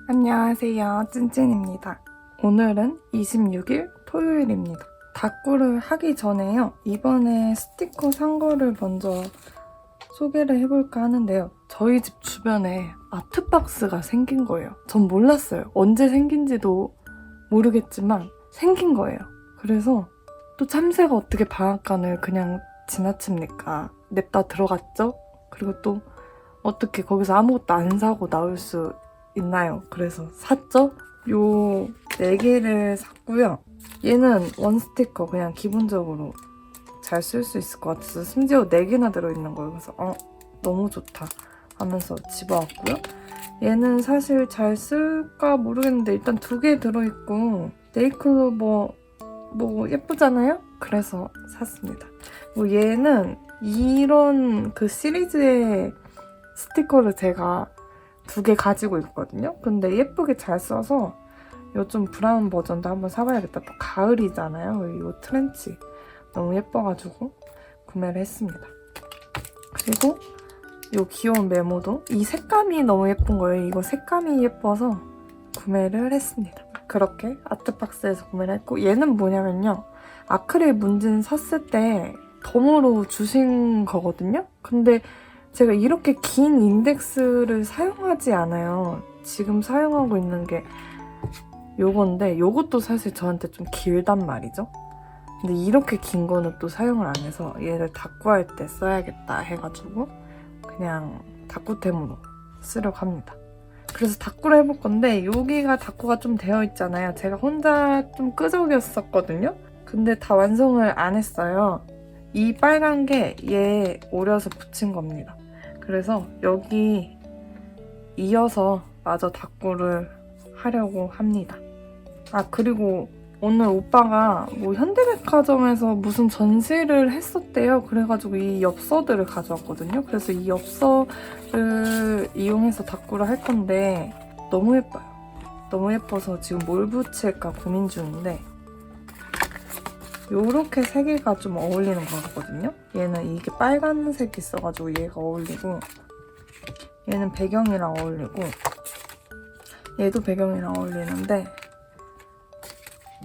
안녕하세요, 찐찐입니다. 오늘은 26일 토요일입니다. 다꾸를 하기 전에요. 이번에 스티커 산 거를 먼저 소개를 해볼까 하는데요. 저희 집 주변에 아트박스가 생긴 거예요. 전 몰랐어요. 언제 생긴지도 모르겠지만 생긴 거예요. 그래서 또 참새가 어떻게 방앗간을 그냥 지나칩니까? 냅다 들어갔죠? 그리고 또 어떻게 거기서 아무것도 안 사고 나올 수 있나요? 그래서 샀죠? 요 4개를 샀고요. 얘는 원 스티커 그냥 기본적으로 잘 쓸 수 있을 것 같아서 심지어 4개나 들어있는 거예요. 그래서 너무 좋다 하면서 집어왔고요. 얘는 사실 잘 쓸까 모르겠는데 일단 2개 들어있고 네이클로 뭐 예쁘잖아요? 그래서 샀습니다. 얘는 이런 그 시리즈의 스티커를 제가 2개 가지고 있거든요. 근데 예쁘게 잘 써서 요 좀 브라운 버전도 한번 사봐야겠다. 또 가을이잖아요. 이 트렌치 너무 예뻐가지고 구매를 했습니다. 그리고 요 귀여운 메모도 이 색감이 너무 예쁜 거예요. 이거 색감이 예뻐서 구매를 했습니다. 그렇게 아트박스에서 구매를 했고 얘는 뭐냐면요. 아크릴 문진 샀을 때 덤으로 주신 거거든요. 근데 제가 이렇게 긴 인덱스를 사용하지 않아요. 지금 사용하고 있는 게 요건데 요것도 사실 저한테 좀 길단 말이죠. 근데 이렇게 긴 거는 또 사용을 안 해서 얘를 다꾸할 때 써야겠다 해가지고 그냥 다꾸템으로 쓰려고 합니다. 그래서 다꾸를 해볼 건데 여기가 다꾸가 좀 되어 있잖아요. 제가 혼자 좀 끄적였었거든요. 근데 다 완성을 안 했어요. 이 빨간 게 얘 오려서 붙인 겁니다. 그래서 여기 이어서 마저 다꾸를 하려고 합니다. 그리고 오늘 오빠가 뭐 현대백화점에서 무슨 전시를 했었대요. 그래가지고 이 엽서들을 가져왔거든요. 그래서 이 엽서를 이용해서 다꾸를 할 건데 너무 예뻐요. 너무 예뻐서 지금 뭘 붙일까 고민 중인데 요렇게 3개가 좀 어울리는 것 같거든요. 얘는 이게 빨간색이 있어가지고 얘가 어울리고 얘는 배경이랑 어울리고 얘도 배경이랑 어울리는데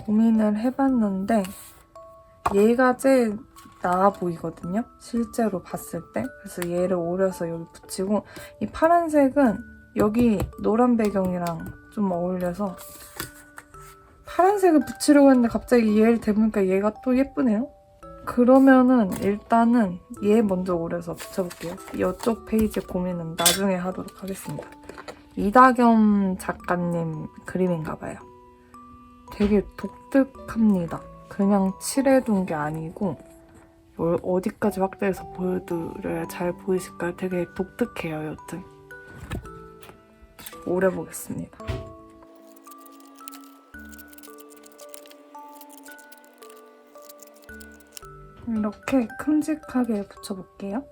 고민을 해봤는데 얘가 제일 나아 보이거든요. 실제로 봤을 때. 그래서 얘를 오려서 여기 붙이고 이 파란색은 여기 노란 배경이랑 좀 어울려서 파란색을 붙이려고 했는데 갑자기 얘를 대보니까 얘가 또 예쁘네요. 그러면은 일단은 얘 먼저 오려서 붙여볼게요. 이쪽 페이지 고민은 나중에 하도록 하겠습니다. 이다겸 작가님 그림인가봐요. 되게 독특합니다. 그냥 칠해둔 게 아니고 뭘 어디까지 확대해서 보여드려야 잘 보이실까요? 되게 독특해요, 여튼. 오래 보겠습니다. 이렇게 큼직하게 붙여볼게요.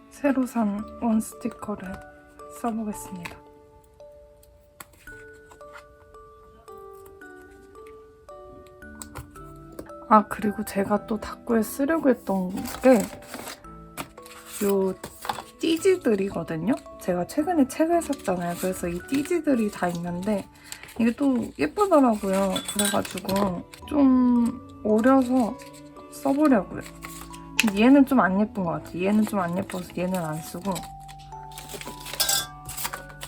새로 산 원 스티커를 써보겠습니다. 그리고 제가 또 다꾸에 쓰려고 했던 게 요 띠지들이거든요? 제가 최근에 책을 샀잖아요. 그래서 이 띠지들이 다 있는데 이게 또 예쁘더라고요. 그래가지고 좀 오려서 써보려고요. 얘는 좀 안 예쁜 것 같아요. 얘는 좀 안 예뻐서 얘는 안 쓰고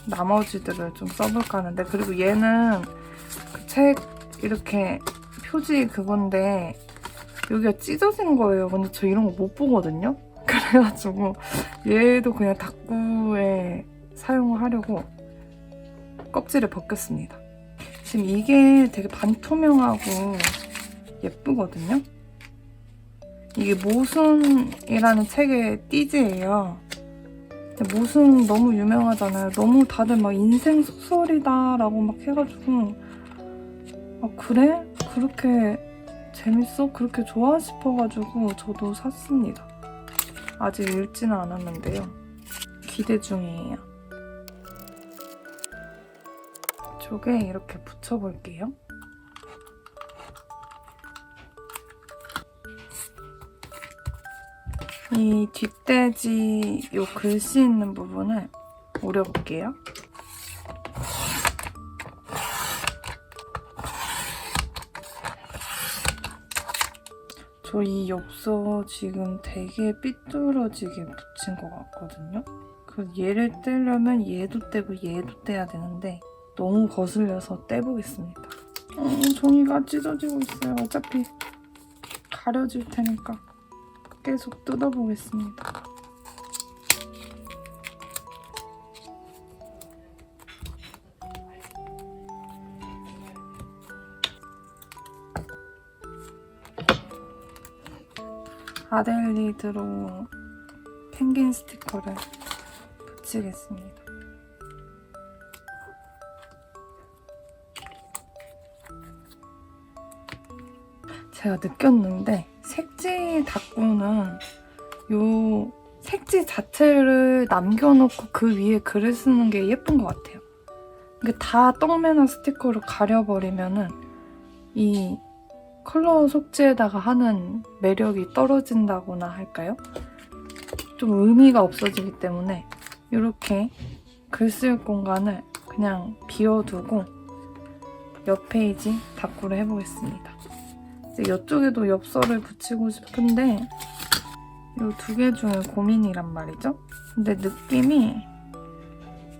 나머지들을 좀 써볼까 하는데 그리고 얘는 그 책 이렇게 표지 그건데 여기가 찢어진 거예요. 근데 저 이런 거 못 보거든요? 그래가지고 얘도 그냥 다꾸에 사용을 하려고 껍질을 벗겼습니다. 지금 이게 되게 반투명하고 예쁘거든요? 이게 모순이라는 책의 띠지예요. 모순 너무 유명하잖아요. 너무 다들 막 인생 소설이다라고 막 해가지고 그래? 그렇게 재밌어? 그렇게 좋아? 싶어가지고 저도 샀습니다. 아직 읽지는 않았는데요. 기대 중이에요. 이쪽에 이렇게 붙여볼게요. 이 뒷돼지 요 글씨 있는 부분을 오려볼게요. 저 이 엽서 지금 되게 삐뚤어지게 붙인 것 같거든요. 그래서 얘를 떼려면 얘도 떼고 얘도 떼야 되는데 너무 거슬려서 떼보겠습니다. 종이가 찢어지고 있어요. 어차피 가려질 테니까 계속 뜯어보겠습니다. 아델리드로 펭귄 스티커를 붙이겠습니다. 제가 느꼈는데 색지 다꾸는 요 색지 자체를 남겨놓고 그 위에 글을 쓰는 게 예쁜 것 같아요. 이게 다 떡매나 스티커로 가려버리면은 이 컬러 속지에다가 하는 매력이 떨어진다거나 할까요? 좀 의미가 없어지기 때문에 이렇게 글 쓸 공간을 그냥 비워두고 옆 페이지 다꾸를 해보겠습니다. 이제 이쪽에도 엽서를 붙이고 싶은데 이 두 개 중에 고민이란 말이죠. 근데 느낌이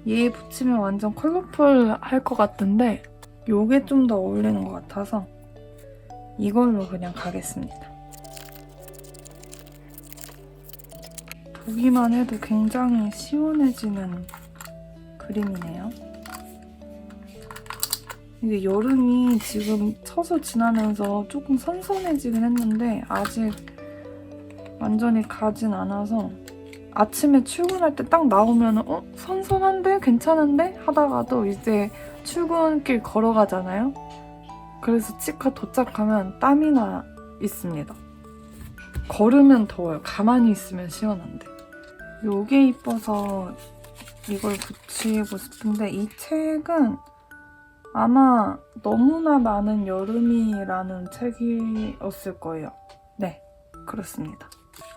얘 붙이면 완전 컬러풀 할 것 같은데 이게 좀 더 어울리는 것 같아서 이걸로 그냥 가겠습니다. 보기만 해도 굉장히 시원해지는 그림이네요. 이게 여름이 지금 서서 지나면서 조금 선선해지긴 했는데 아직 완전히 가진 않아서 아침에 출근할 때 딱 나오면 선선한데? 괜찮은데? 하다가도 이제 출근길 걸어가잖아요. 그래서 치과 도착하면 땀이 나 있습니다. 걸으면 더워요. 가만히 있으면 시원한데. 요게 이뻐서 이걸 붙이고 싶은데 이 책은 아마 너무나 많은 여름이라는 책이었을 거예요. 네, 그렇습니다.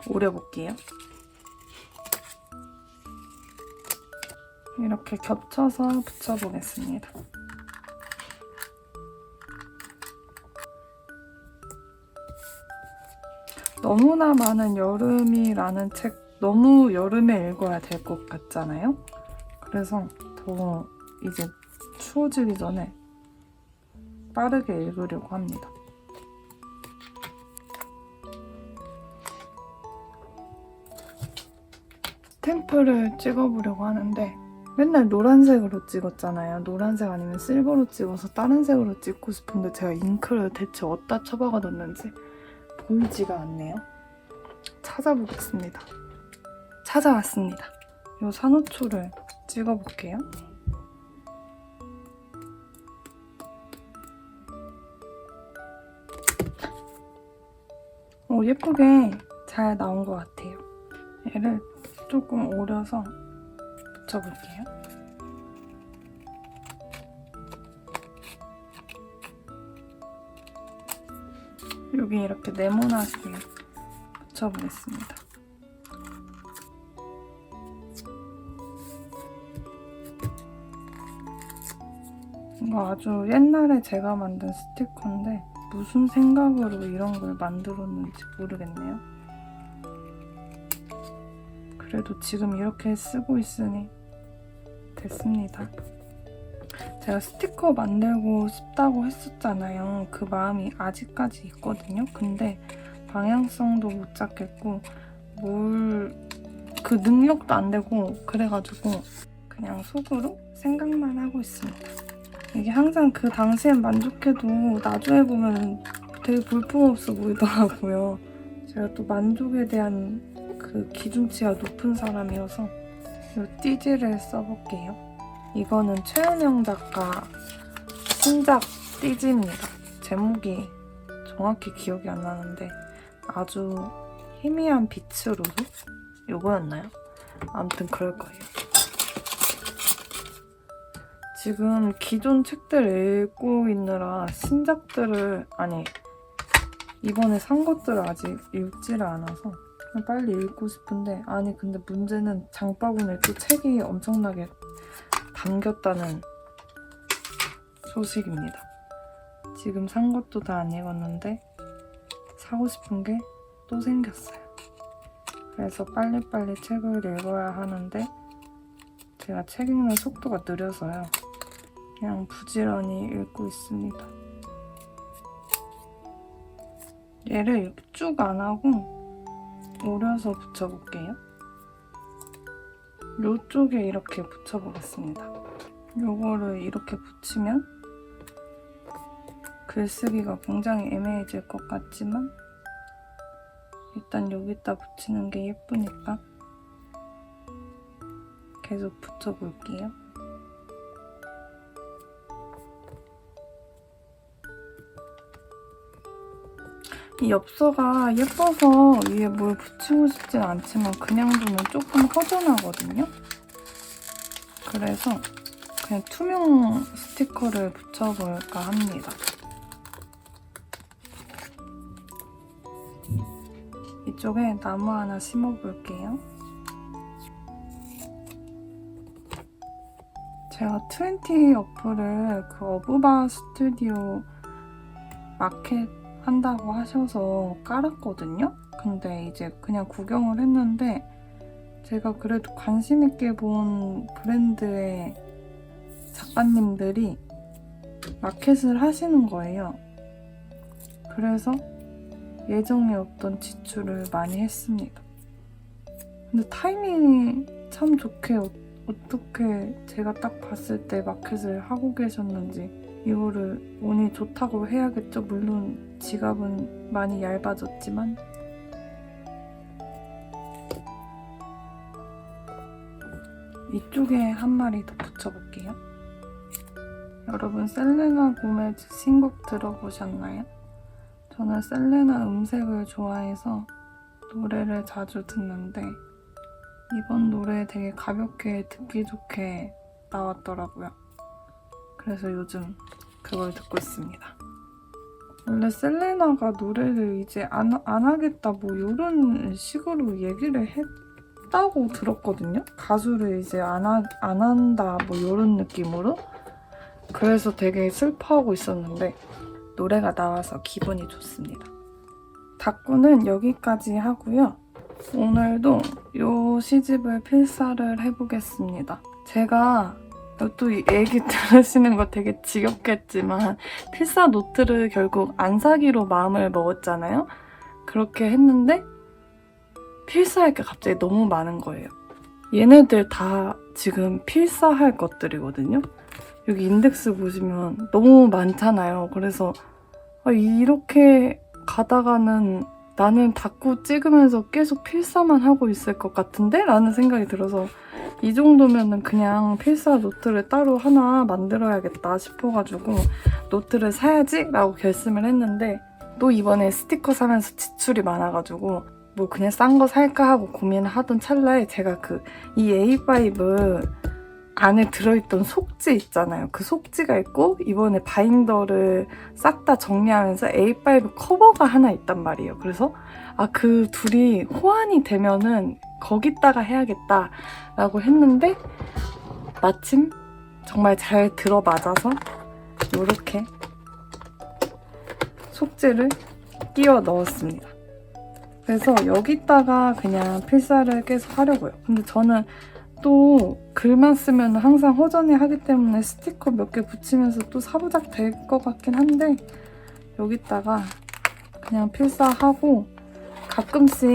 오려볼게요. 이렇게 겹쳐서 붙여보겠습니다. 너무나 많은 여름이라는 책 너무 여름에 읽어야 될 것 같잖아요? 그래서 더 이제 추워지기 전에 빠르게 읽으려고 합니다. 스탬프를 찍어보려고 하는데 맨날 노란색으로 찍었잖아요. 노란색 아니면 실버로 찍어서 다른 색으로 찍고 싶은데 제가 잉크를 대체 어디다 처박아뒀는지 보이지가 않네요. 찾아보겠습니다. 찾아왔습니다. 이 산호초를 찍어볼게요. 예쁘게 잘 나온 것 같아요. 얘를 조금 오려서 붙여볼게요. 여기 이렇게 네모나게 붙여보겠습니다. 이거 아주 옛날에 제가 만든 스티커인데 무슨 생각으로 이런 걸 만들었는지 모르겠네요. 그래도 지금 이렇게 쓰고 있으니 됐습니다. 제가 스티커 만들고 싶다고 했었잖아요. 그 마음이 아직까지 있거든요. 근데 방향성도 못 잡겠고 그 능력도 안 되고 그래가지고 그냥 속으로 생각만 하고 있습니다. 이게 항상 그 당시엔 만족해도 나중에 보면 되게 볼품없어 보이더라고요. 제가 또 만족에 대한 그 기준치가 높은 사람이어서 이 띠지를 써볼게요. 이거는 최은영 작가 신작 띠지입니다. 제목이 정확히 기억이 안 나는데 아주 희미한 빛으로 요거였나요? 아무튼 그럴 거예요. 지금 기존 책들 읽고 있느라 신작들을 이번에 산 것들을 아직 읽지를 않아서 빨리 읽고 싶은데 아니 근데 문제는 장바구니에 또 책이 엄청나게 담겼다는 소식입니다. 지금 산 것도 다 안 읽었는데 사고 싶은 게 또 생겼어요. 그래서 빨리빨리 책을 읽어야 하는데 제가 책 읽는 속도가 느려서요. 그냥 부지런히 읽고 있습니다. 얘를 쭉 안 하고 오려서 붙여볼게요. 요쪽에 이렇게 붙여보겠습니다. 요거를 이렇게 붙이면 글쓰기가 굉장히 애매해질 것 같지만 일단 여기다 붙이는 게 예쁘니까 계속 붙여볼게요. 이 엽서가 예뻐서 위에 뭘 붙이고 싶진 않지만 그냥 두면 조금 허전하거든요. 그래서 그냥 투명 스티커를 붙여볼까 합니다. 이쪽에 나무 하나 심어볼게요. 제가 20 어플을 그 어부바 스튜디오 마켓 한다고 하셔서 깔았거든요. 근데 이제 그냥 구경을 했는데 제가 그래도 관심 있게 본 브랜드의 작가님들이 마켓을 하시는 거예요. 그래서 예정에 없던 지출을 많이 했습니다. 근데 타이밍이 참 좋게 어떻게 제가 딱 봤을 때 마켓을 하고 계셨는지 이거를 운이 좋다고 해야겠죠. 물론 지갑은 많이 얇아졌지만 이쪽에 한 마리 더 붙여볼게요. 여러분 셀레나 고메즈 신곡 들어보셨나요? 저는 셀레나 음색을 좋아해서 노래를 자주 듣는데 이번 노래 되게 가볍게 듣기 좋게 나왔더라고요. 그래서 요즘 그걸 듣고 있습니다. 원래 셀레나가 노래를 이제 안 하겠다 뭐 이런 식으로 얘기를 했다고 들었거든요. 가수를 이제 안 한다 뭐 이런 느낌으로. 그래서 되게 슬퍼하고 있었는데 노래가 나와서 기분이 좋습니다. 닭구는 여기까지 하고요. 오늘도 이 시집을 필사를 해보겠습니다. 제가 또 이 얘기 들으시는 거 되게 지겹겠지만 필사 노트를 결국 안 사기로 마음을 먹었잖아요. 그렇게 했는데 필사할 게 갑자기 너무 많은 거예요. 얘네들 다 지금 필사할 것들이거든요. 여기 인덱스 보시면 너무 많잖아요. 그래서 이렇게 가다가는 나는 닭구 찍으면서 계속 필사만 하고 있을 것 같은데? 라는 생각이 들어서 이 정도면은 그냥 필사 노트를 따로 하나 만들어야겠다 싶어가지고 노트를 사야지? 라고 결심을 했는데 또 이번에 스티커 사면서 지출이 많아가지고 뭐 그냥 싼 거 살까 하고 고민을 하던 찰나에 제가 이 A5 안에 들어있던 속지 있잖아요. 그 속지가 있고 이번에 바인더를 싹 다 정리하면서 A5 커버가 하나 있단 말이에요. 그래서 그 둘이 호환이 되면은 거기다가 해야겠다라고 했는데 마침 정말 잘 들어맞아서 이렇게 속지를 끼워 넣었습니다. 그래서 여기다가 그냥 필사를 계속 하려고요. 근데 저는 또 글만 쓰면 항상 허전해 하기 때문에 스티커 몇 개 붙이면서 또 사부작 될 것 같긴 한데 여기다가 그냥 필사하고 가끔씩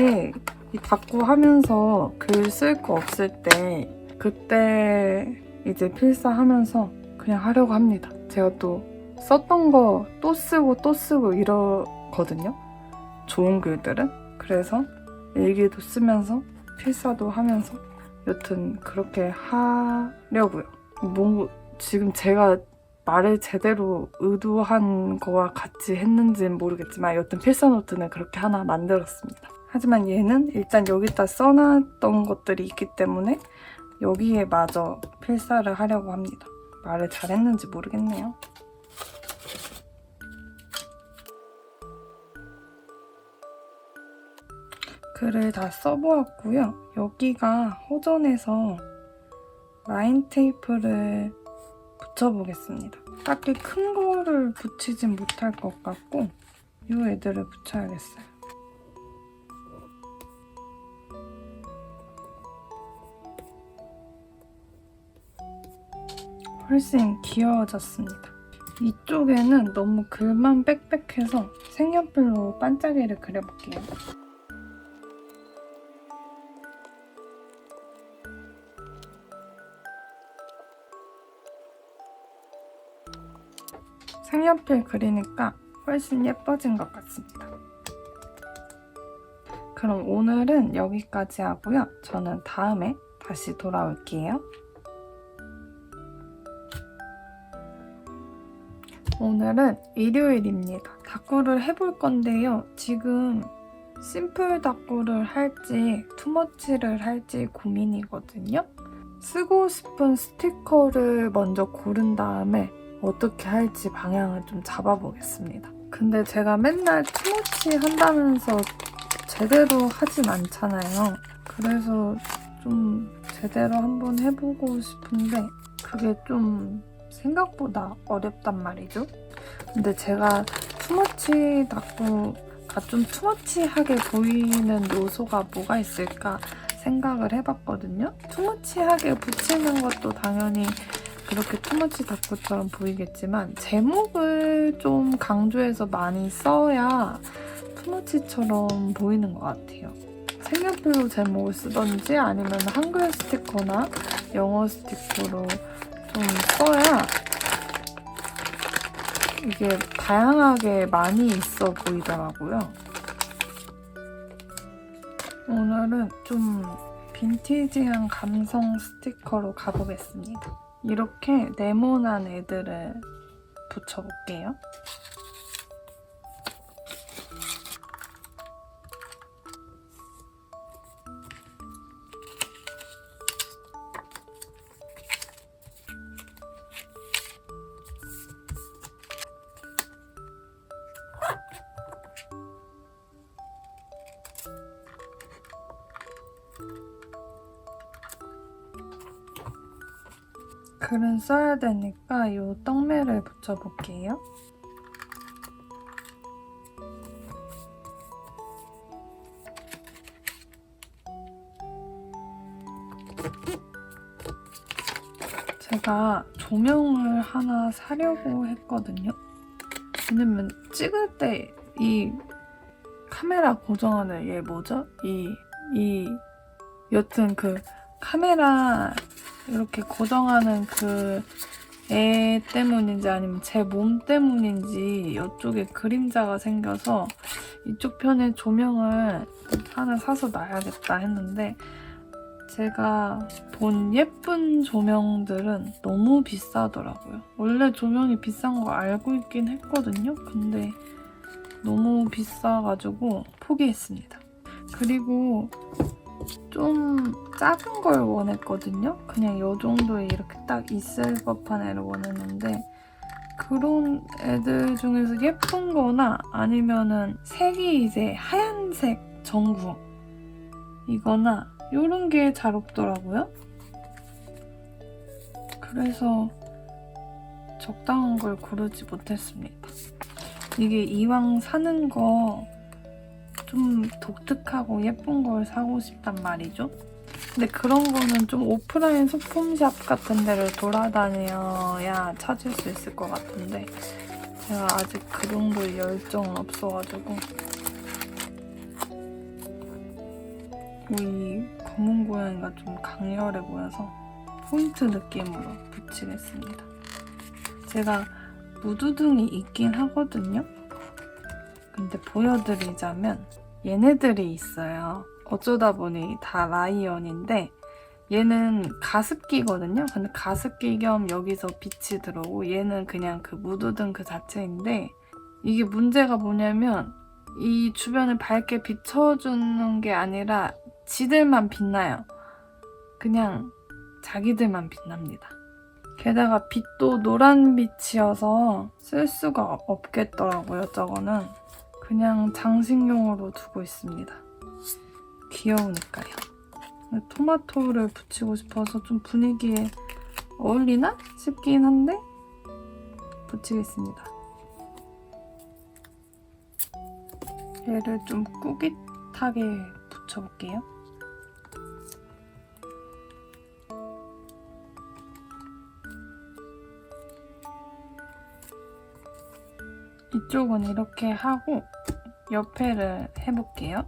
이 닭구 하면서 글 쓸 거 없을 때 그때 이제 필사하면서 그냥 하려고 합니다. 제가 또 썼던 거 또 쓰고 이러거든요. 좋은 글들은. 그래서 일기도 쓰면서 필사도 하면서 여튼 그렇게 하려고요. 지금 제가 말을 제대로 의도한 거와 같이 했는지는 모르겠지만 여튼 필사노트는 그렇게 하나 만들었습니다. 하지만 얘는 일단 여기다 써놨던 것들이 있기 때문에 여기에 마저 필사를 하려고 합니다. 말을 잘했는지 모르겠네요. 글을 다 써보았고요. 여기가 호전해서 라인 테이프를 붙여보겠습니다. 딱히 큰 거를 붙이진 못할 것 같고 이 애들을 붙여야겠어요. 훨씬 귀여워졌습니다. 이쪽에는 너무 글만 빽빽해서 색연필로 반짝이를 그려볼게요. 색연필 그리니까 훨씬 예뻐진 것 같습니다. 그럼 오늘은 여기까지 하고요. 저는 다음에 다시 돌아올게요. 오늘은 일요일입니다. 다꾸를 해볼 건데요. 지금 심플 다꾸를 할지 투머치를 할지 고민이거든요. 쓰고 싶은 스티커를 먼저 고른 다음에 어떻게 할지 방향을 좀 잡아보겠습니다. 근데 제가 맨날 투머치 한다면서 제대로 하진 않잖아요. 그래서 좀 제대로 한번 해보고 싶은데 그게 좀 생각보다 어렵단 말이죠. 근데 제가 투머치 다꾸가 좀 투머치하게 보이는 요소가 뭐가 있을까 생각을 해봤거든요. 투머치하게 붙이는 것도 당연히 그렇게 투머치 다꾸처럼 보이겠지만 제목을 좀 강조해서 많이 써야 투머치처럼 보이는 것 같아요. 색연필로 제목을 쓰던지 아니면 한글 스티커나 영어 스티커로 좀 써야 이게 다양하게 많이 있어 보이더라고요. 오늘은 좀 빈티지한 감성 스티커로 가보겠습니다. 이렇게 네모난 애들을 붙여볼게요. 글은 써야 되니까 이 떡매를 붙여볼게요. 제가 조명을 하나 사려고 했거든요. 왜냐면 찍을 때 이 카메라 고정하는 얘 뭐죠? 여튼 그 카메라 이렇게 고정하는 그 애 때문인지 아니면 제 몸 때문인지 이쪽에 그림자가 생겨서 이쪽 편에 조명을 하나 사서 놔야겠다 했는데 제가 본 예쁜 조명들은 너무 비싸더라고요. 원래 조명이 비싼 거 알고 있긴 했거든요. 근데 너무 비싸가지고 포기했습니다. 그리고 좀 작은 걸 원했거든요. 그냥 이 정도에 이렇게 딱 있을 법한 애를 원했는데 그런 애들 중에서 예쁜 거나 아니면은 색이 이제 하얀색 전구 이거나 이런 게 잘 없더라고요. 그래서 적당한 걸 고르지 못했습니다. 이게 이왕 사는 거 좀 독특하고 예쁜 걸 사고 싶단 말이죠. 근데 그런 거는 좀 오프라인 소품샵 같은 데를 돌아다녀야 찾을 수 있을 것 같은데 제가 아직 그 정도의 열정은 없어가지고 이 검은 고양이가 좀 강렬해 보여서 포인트 느낌으로 붙이겠습니다. 제가 무드등이 있긴 하거든요. 근데 보여드리자면 얘네들이 있어요. 어쩌다 보니 다 라이언인데 얘는 가습기거든요. 근데 가습기 겸 여기서 빛이 들어오고 얘는 그냥 그 무드등 그 자체인데 이게 문제가 뭐냐면 이 주변을 밝게 비춰주는 게 아니라 지들만 빛나요. 그냥 자기들만 빛납니다. 게다가 빛도 노란 빛이어서 쓸 수가 없겠더라고요. 저거는 그냥 장식용으로 두고 있습니다. 귀여우니까요. 토마토를 붙이고 싶어서 좀 분위기에 어울리나 싶긴 한데 붙이겠습니다. 얘를 좀 꾸깃하게 붙여볼게요. 이쪽은 이렇게 하고 옆에를 해볼게요.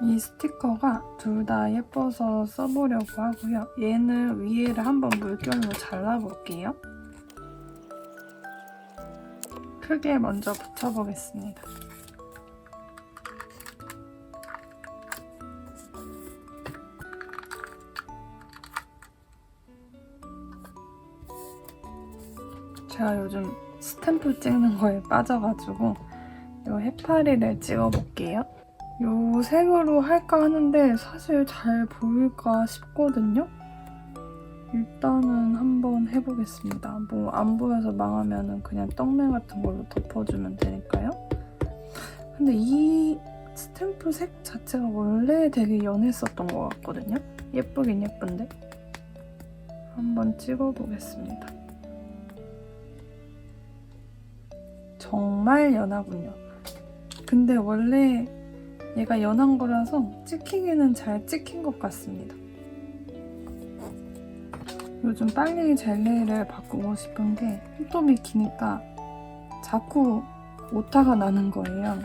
이 스티커가 둘 다 예뻐서 써보려고 하고요. 얘는 위에를 한번 물결로 잘라볼게요. 크게 먼저 붙여보겠습니다. 제가 요즘 스탬프 찍는 거에 빠져가지고 이 해파리를 찍어볼게요. 이 색으로 할까 하는데 사실 잘 보일까 싶거든요? 일단은 한번 해보겠습니다. 뭐 안 보여서 망하면 그냥 떡메 같은 걸로 덮어주면 되니까요. 근데 이 스탬프 색 자체가 원래 되게 연했었던 것 같거든요? 예쁘긴 예쁜데? 한번 찍어보겠습니다. 정말 연하군요. 근데 원래 얘가 연한 거라서 찍히기는 잘 찍힌 것 같습니다. 요즘 빨리 젤리를 바꾸고 싶은 게 손톱이 기니까 자꾸 오타가 나는 거예요.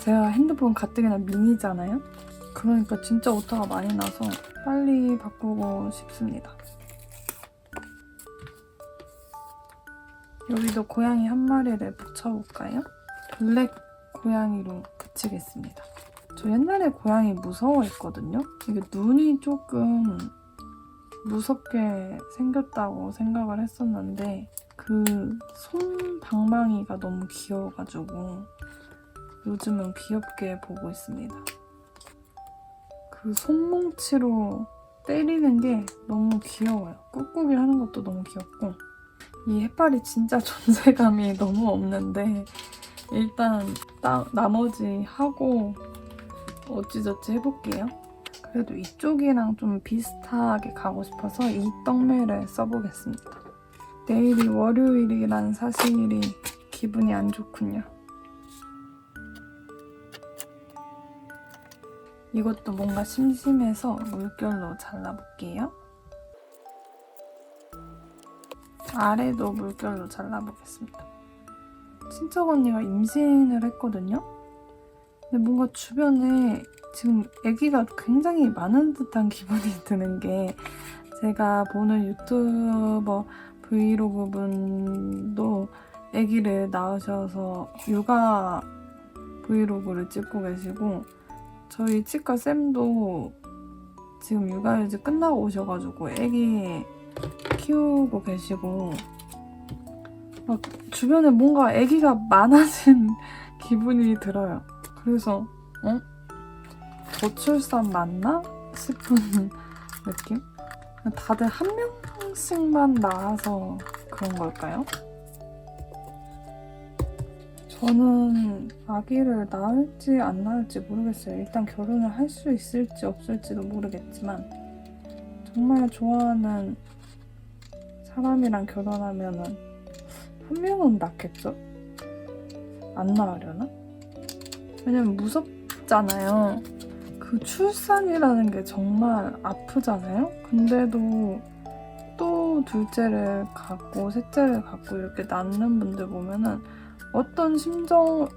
제가 핸드폰 가뜩이나 미니잖아요? 그러니까 진짜 오타가 많이 나서 빨리 바꾸고 싶습니다. 여기도 고양이 한 마리를 붙여볼까요? 블랙 고양이로 붙이겠습니다. 저 옛날에 고양이 무서워했거든요? 이게 눈이 조금 무섭게 생겼다고 생각을 했었는데 그 손방망이가 너무 귀여워가지고 요즘은 귀엽게 보고 있습니다. 그 손뭉치로 때리는 게 너무 귀여워요. 꾹꾹이 하는 것도 너무 귀엽고 이 해파리 진짜 존재감이 너무 없는데 일단 나머지 하고 어찌저찌 해볼게요. 그래도 이쪽이랑 좀 비슷하게 가고 싶어서 이 떡메를 써보겠습니다. 내일이 월요일이란 사실이 기분이 안 좋군요. 이것도 뭔가 심심해서 물결로 잘라볼게요. 아래도 물결로 잘라보겠습니다. 친척 언니가 임신을 했거든요? 근데 뭔가 주변에 지금 아기가 굉장히 많은 듯한 기분이 드는 게 제가 보는 유튜버 브이로그 분도 아기를 낳으셔서 육아 브이로그를 찍고 계시고 저희 치과 쌤도 지금 육아휴직 끝나고 오셔가지고 아기 키우고 계시고 막 주변에 뭔가 아기가 많아진 기분이 들어요. 그래서 저출산 맞나? 싶은 느낌? 다들 한 명씩만 낳아서 그런 걸까요? 저는 아기를 낳을지 안 낳을지 모르겠어요. 일단 결혼을 할 수 있을지 없을지도 모르겠지만 정말 좋아하는 사람이랑 결혼하면은 한 명은 낳겠죠? 안 낳으려나? 왜냐면 무섭잖아요. 그 출산이라는 게 정말 아프잖아요? 근데도 또 둘째를 갖고 셋째를 갖고 이렇게 낳는 분들 보면은 어떤 심정으로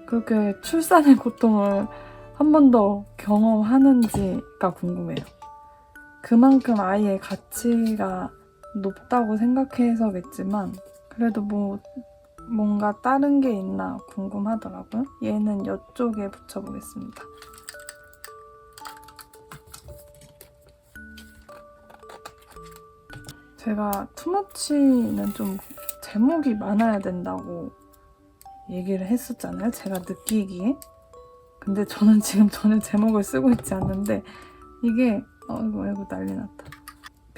그렇게 출산의 고통을 한 번 더 경험하는지가 궁금해요. 그만큼 아이의 가치가 높다고 생각해서겠지만 그래도 뭔가 다른 게 있나 궁금하더라고요. 얘는 이쪽에 붙여보겠습니다. 제가 투머치는 좀 제목이 많아야 된다고 얘기를 했었잖아요. 제가 느끼기에. 근데 저는 지금 전혀 제목을 쓰고 있지 않는데 이게 아이고 난리 났다.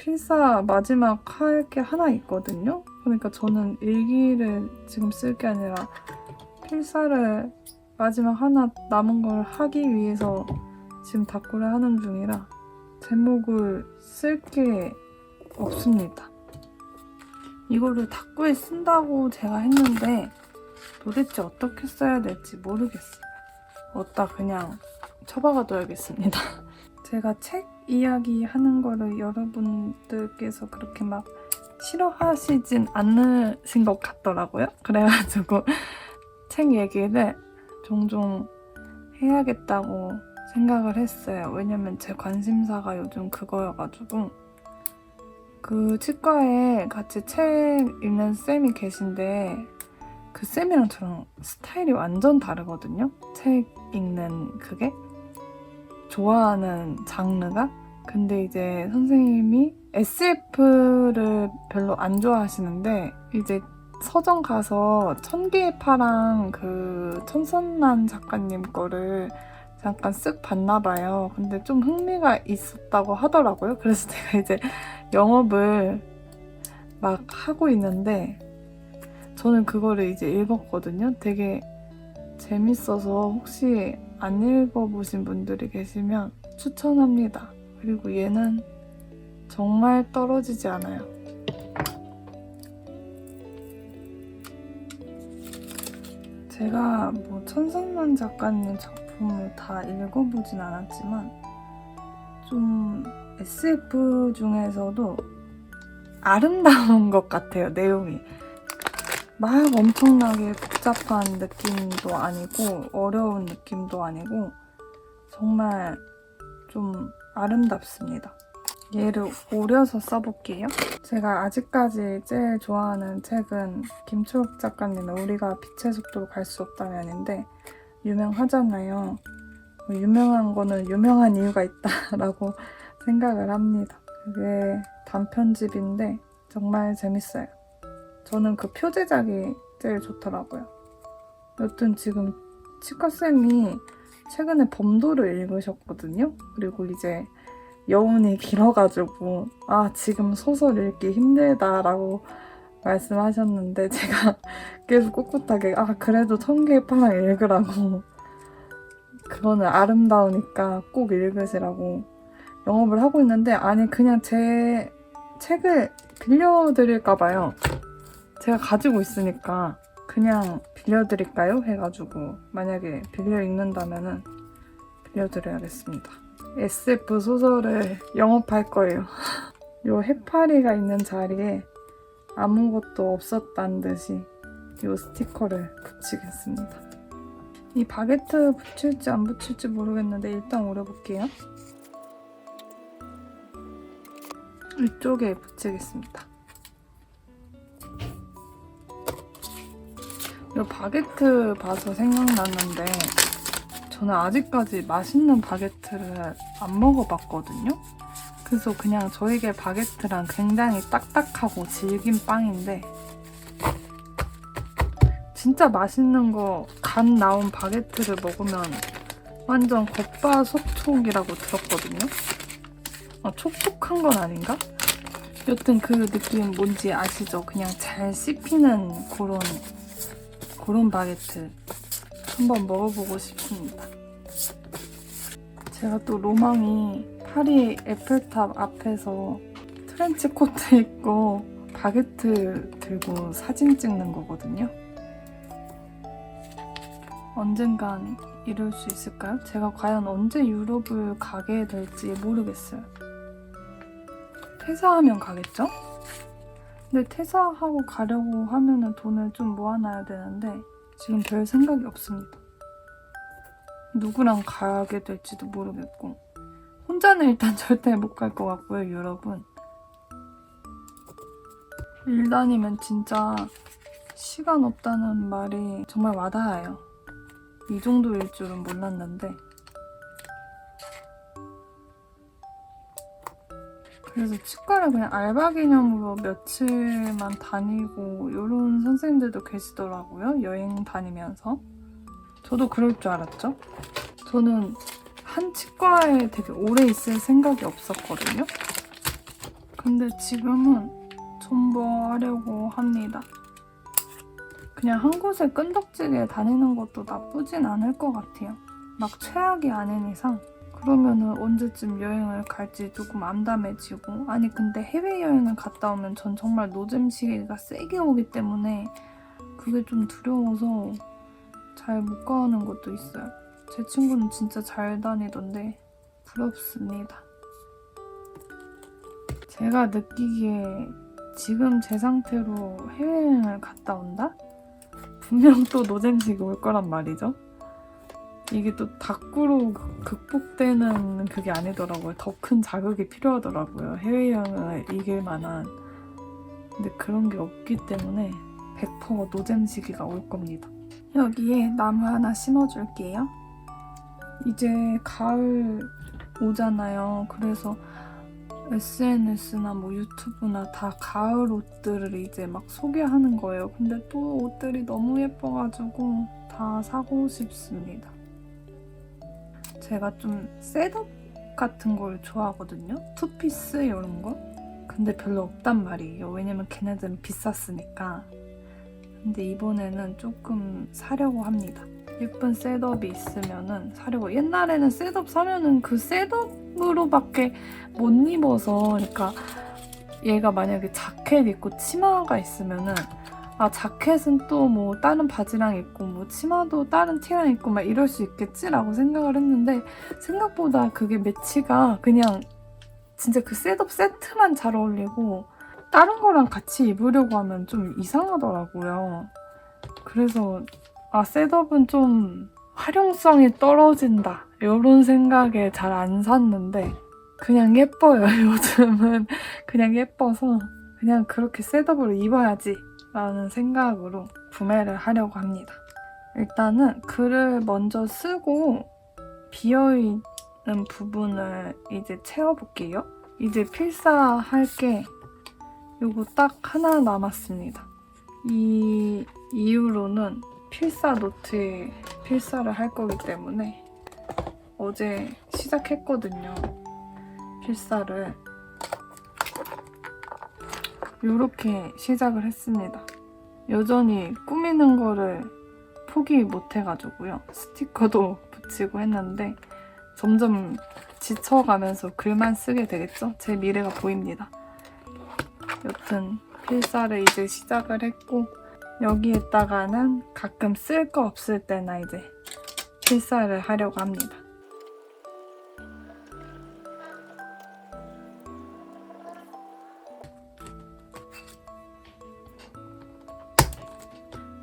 필사 마지막 할 게 하나 있거든요. 그러니까 저는 일기를 지금 쓸 게 아니라 필사를 마지막 하나 남은 걸 하기 위해서 지금 다꾸를 하는 중이라 제목을 쓸 게 없습니다. 이거를 다꾸에 쓴다고 제가 했는데 도대체 어떻게 써야 될지 모르겠어요. 어디다 그냥 처박아둬야겠습니다. 제가 책 이야기 하는 거를 여러분들께서 그렇게 막 싫어하시진 않으신 것 같더라고요. 그래가지고 책 얘기를 종종 해야겠다고 생각을 했어요. 왜냐면 제 관심사가 요즘 그거여가지고. 그 치과에 같이 책 읽는 쌤이 계신데 그 쌤이랑 저랑 스타일이 완전 다르거든요. 책 읽는 그게 좋아하는 장르가. 근데 이제 선생님이 SF를 별로 안 좋아하시는데 이제 서점 가서 천개의 파랑 그 천선란 작가님 거를 잠깐 쓱 봤나 봐요. 근데 좀 흥미가 있었다고 하더라고요. 그래서 제가 이제 영업을 막 하고 있는데 저는 그거를 이제 읽었거든요. 되게 재밌어서 혹시 안 읽어보신 분들이 계시면 추천합니다. 그리고 얘는 정말 떨어지지 않아요. 제가 뭐 천선란 작가님 작품을 다 읽어보진 않았지만 좀 SF 중에서도 아름다운 것 같아요. 내용이 막 엄청나게 복잡한 느낌도 아니고 어려운 느낌도 아니고 정말 좀 아름답습니다. 얘를 오려서 써볼게요. 제가 아직까지 제일 좋아하는 책은 김초록 작가님의 우리가 빛의 속도로 갈 수 없다면인데 유명하잖아요. 유명한 거는 유명한 이유가 있다라고 생각을 합니다. 그게 단편집인데 정말 재밌어요. 저는 그 표제작이 제일 좋더라고요. 여튼 지금 치과쌤이 최근에 범도를 읽으셨거든요. 그리고 이제 여운이 길어가지고 지금 소설 읽기 힘들다라고 말씀하셨는데 제가 계속 꿋꿋하게 그래도 천개의 파랑 읽으라고 그거는 아름다우니까 꼭 읽으시라고 영업을 하고 있는데 아니 그냥 제 책을 빌려드릴까 봐요. 제가 가지고 있으니까 그냥 빌려드릴까요? 해가지고 만약에 빌려 읽는다면은 빌려드려야겠습니다. SF 소설을 영업할 거예요. 요 해파리가 있는 자리에 아무것도 없었다는 듯이 요 스티커를 붙이겠습니다. 이 바게트 붙일지 안 붙일지 모르겠는데 일단 오려볼게요. 이쪽에 붙이겠습니다. 이 바게트 봐서 생각났는데 저는 아직까지 맛있는 바게트를 안 먹어봤거든요. 그래서 그냥 저에게 바게트란 굉장히 딱딱하고 질긴 빵인데 진짜 맛있는 거 간 나온 바게트를 먹으면 완전 겉바속촉이라고 들었거든요. 촉촉한 건 아닌가? 여튼 그 느낌 뭔지 아시죠? 그냥 잘 씹히는 그런 바게트 한번 먹어보고 싶습니다. 제가 또 로망이 파리 에펠탑 앞에서 트렌치 코트 입고 바게트 들고 사진 찍는 거거든요. 언젠간 이룰 수 있을까요? 제가 과연 언제 유럽을 가게 될지 모르겠어요. 퇴사하면 가겠죠? 근데 퇴사하고 가려고 하면은 돈을 좀 모아놔야 되는데 지금 별 생각이 없습니다. 누구랑 가게 될지도 모르겠고 혼자는 일단 절대 못 갈 것 같고요. 유럽은 일 다니면 진짜 시간 없다는 말이 정말 와닿아요. 이 정도일 줄은 몰랐는데 그래서 치과를 그냥 알바 개념으로 며칠만 다니고 이런 선생님들도 계시더라고요. 여행 다니면서. 저도 그럴 줄 알았죠. 저는 한 치과에 되게 오래 있을 생각이 없었거든요. 근데 지금은 존버하려고 합니다. 그냥 한 곳에 끈덕지게 다니는 것도 나쁘진 않을 것 같아요. 막 최악이 아닌 이상. 그러면은 언제쯤 여행을 갈지 조금 암담해지고, 아니 근데 해외여행을 갔다 오면 전 정말 노잼 시기가 세게 오기 때문에 그게 좀 두려워서 잘 못 가는 것도 있어요. 제 친구는 진짜 잘 다니던데 부럽습니다. 제가 느끼기에 지금 제 상태로 해외여행을 갔다 온다? 분명 또 노잼 시기 올 거란 말이죠. 이게 또 다꾸로 극복되는 그게 아니더라고요. 더 큰 자극이 필요하더라고요. 해외여행을 이길 만한. 근데 그런 게 없기 때문에 100% 노잼 시기가 올 겁니다. 여기에 나무 하나 심어줄게요. 이제 가을 오잖아요. 그래서 SNS나 뭐 유튜브나 다 가을 옷들을 이제 막 소개하는 거예요. 근데 또 옷들이 너무 예뻐가지고 다 사고 싶습니다. 제가 좀 셋업 같은 걸 좋아하거든요. 투피스 이런 거. 근데 별로 없단 말이에요. 왜냐면 걔네들은 비쌌으니까. 근데 이번에는 조금 사려고 합니다. 예쁜 셋업이 있으면은 사려고. 옛날에는 셋업 사면은 그 셋업으로밖에 못 입어서, 그러니까 얘가 만약에 자켓 입고 치마가 있으면은 아 자켓은 또 뭐 다른 바지랑 입고 뭐 치마도 다른 티랑 입고 막 이럴 수 있겠지라고 생각을 했는데 생각보다 그게 매치가 그냥 진짜 그 셋업 세트만 잘 어울리고 다른 거랑 같이 입으려고 하면 좀 이상하더라고요. 그래서 아 셋업은 좀 활용성이 떨어진다 이런 생각에 잘 안 샀는데 그냥 예뻐요. 요즘은 그냥 예뻐서 그냥 그렇게 셋업으로 입어야지 라는 생각으로 구매를 하려고 합니다. 일단은 글을 먼저 쓰고 비어있는 부분을 이제 채워볼게요. 이제 필사할 게 요거 딱 하나 남았습니다. 이 이후로는 필사 노트에 필사를 할 거기 때문에 어제 시작했거든요. 필사를 이렇게 시작을 했습니다. 여전히 꾸미는 거를 포기 못 해가지고요. 스티커도 붙이고 했는데 점점 지쳐가면서 글만 쓰게 되겠죠? 제 미래가 보입니다. 여튼 필사를 이제 시작을 했고 여기에다가는 가끔 쓸 거 없을 때나 이제 필사를 하려고 합니다.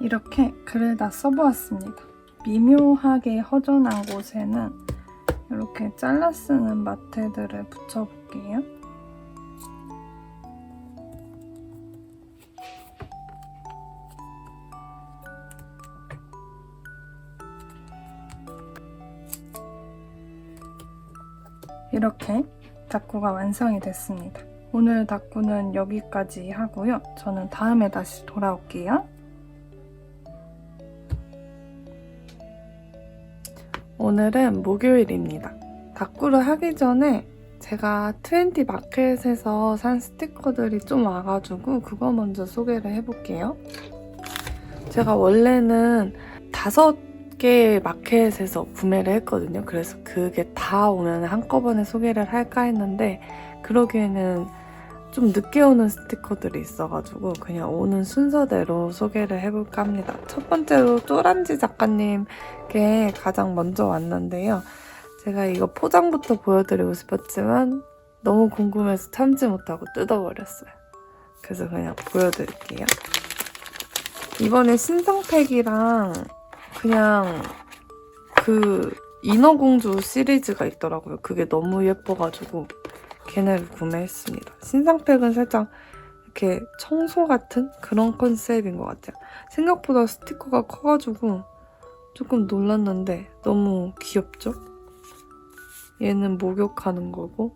이렇게 글을 다 써보았습니다. 미묘하게 허전한 곳에는 이렇게 잘라 쓰는 마테들을 붙여볼게요. 이렇게 다꾸가 완성이 됐습니다. 오늘 다꾸는 여기까지 하고요. 저는 다음에 다시 돌아올게요. 오늘은 목요일입니다. 다꾸를 하기 전에 제가 트렌디 마켓에서 산 스티커들이 좀 와가지고 그거 먼저 소개를 해볼게요. 제가 원래는 5개의 마켓에서 구매를 했거든요. 그래서 그게 다 오면 한꺼번에 소개를 할까 했는데 그러기에는 좀 늦게 오는 스티커들이 있어가지고 그냥 오는 순서대로 소개를 해볼까 합니다. 첫 번째로 또람지 작가님께 가장 먼저 왔는데요. 제가 이거 포장부터 보여드리고 싶었지만 너무 궁금해서 참지 못하고 뜯어버렸어요. 그래서 그냥 보여드릴게요. 이번에 신상팩이랑 그냥 그 인어공주 시리즈가 있더라고요. 그게 너무 예뻐가지고 걔네를 구매했습니다. 신상팩은 살짝 이렇게 청소 같은 그런 컨셉인 것 같아요. 생각보다 스티커가 커가지고 조금 놀랐는데 너무 귀엽죠? 얘는 목욕하는 거고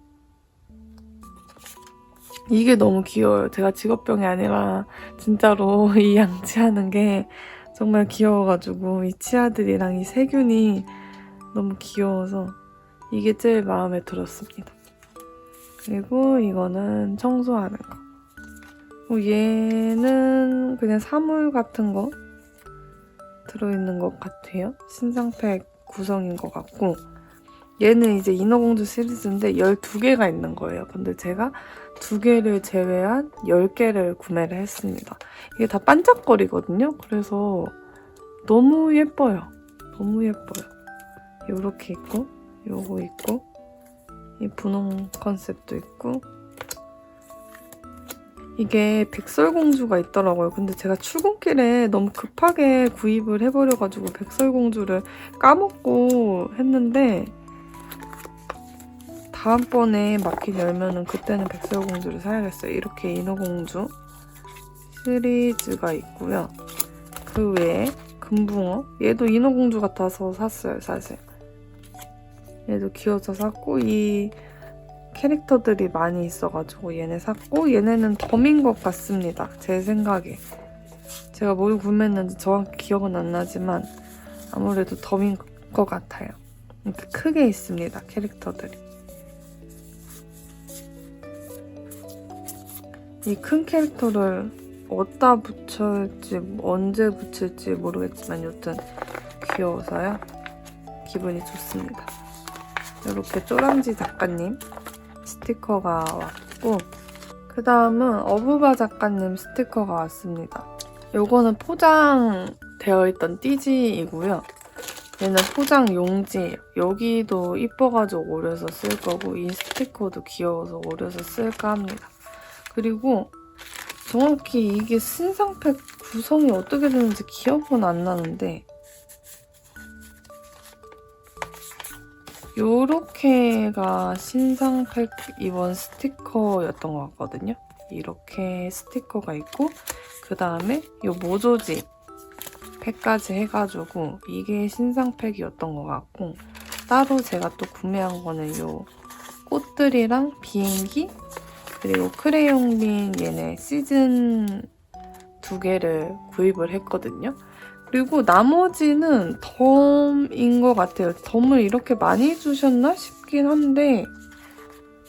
이게 너무 귀여워요. 제가 직업병이 아니라 진짜로 이 양치하는 게 정말 귀여워가지고 이 치아들이랑 이 세균이 너무 귀여워서 이게 제일 마음에 들었습니다. 그리고 이거는 청소하는 거. 얘는 그냥 사물 같은 거 들어있는 것 같아요. 신상팩 구성인 것 같고, 얘는 이제 인어공주 시리즈인데 12개가 있는 거예요. 근데 제가 2개를 제외한 10개를 구매를 했습니다. 이게 다 반짝거리거든요. 그래서 너무 예뻐요. 너무 예뻐요. 요렇게 있고, 요거 있고, 이 분홍 컨셉도 있고, 이게 백설공주가 있더라고요. 근데 제가 출근길에 너무 급하게 구입을 해버려가지고 백설공주를 까먹고 했는데, 다음번에 마켓 열면은 그때는 백설공주를 사야겠어요. 이렇게 인어공주 시리즈가 있고요. 그 외에 금붕어, 얘도 인어공주 같아서 샀어요, 사실. 얘도 귀여워서 샀고, 이 캐릭터들이 많이 있어가지고 얘네 샀고, 얘네는 덤인 것 같습니다. 제 생각에. 제가 뭘 구매했는지 정확히 기억은 안 나지만 아무래도 덤인 것 같아요. 이렇게 크게 있습니다, 캐릭터들이. 이 큰 캐릭터를 어디다 붙일지, 언제 붙일지 모르겠지만 여튼 귀여워서요. 기분이 좋습니다. 이렇게 쪼랑지 작가님 스티커가 왔고, 그 다음은 어부바 작가님 스티커가 왔습니다. 요거는 포장되어 있던 띠지이고요. 얘는 포장 용지예요. 여기도 이뻐가지고 오려서 쓸 거고, 이 스티커도 귀여워서 오려서 쓸까 합니다. 그리고 정확히 이게 신상팩 구성이 어떻게 되는지 기억은 안 나는데, 요렇게가 신상팩 이번 스티커였던 것 같거든요. 이렇게 스티커가 있고, 그 다음에 요 모조지 팩까지 해가지고 이게 신상팩이었던 것 같고, 따로 제가 또 구매한 거는 요 꽃들이랑 비행기, 그리고 크레용빈 얘네 시즌 2개를 구입을 했거든요. 그리고 나머지는 덤인 것 같아요. 덤을 이렇게 많이 주셨나 싶긴 한데,